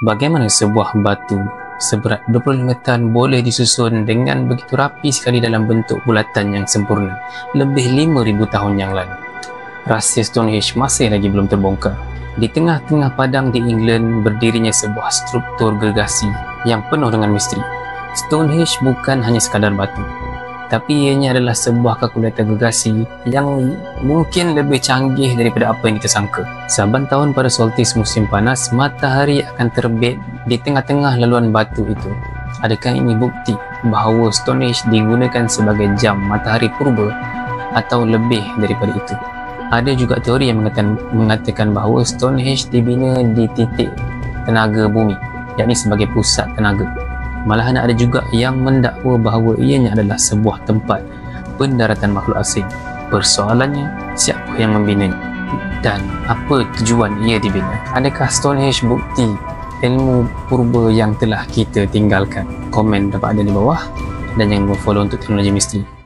Bagaimana sebuah batu seberat 25 tan boleh disusun dengan begitu rapi sekali dalam bentuk bulatan yang sempurna lebih 5,000 tahun yang lalu? Rahsia Stonehenge masih lagi belum terbongkar. Di tengah-tengah padang di England berdirinya sebuah struktur gergasi yang penuh dengan misteri. Stonehenge bukan hanya sekadar batu, tapi ianya adalah sebuah kalkulator gergasi yang mungkin lebih canggih daripada apa yang kita sangka. Saban tahun pada solstis musim panas, matahari akan terbit di tengah-tengah laluan batu itu. Adakah ini bukti bahawa Stonehenge digunakan sebagai jam matahari purba atau lebih daripada itu? Ada juga teori yang mengatakan bahawa Stonehenge dibina di titik tenaga bumi, yakni sebagai pusat tenaga. Malahan ada juga yang mendakwa bahawa ianya adalah sebuah tempat pendaratan makhluk asing. Persoalannya, siapa yang membinanya dan apa tujuan ia dibina? Adakah Stonehenge bukti ilmu purba yang telah kita tinggalkan? Komen dapat ada di bawah dan jangan lupa follow untuk teknologi misteri.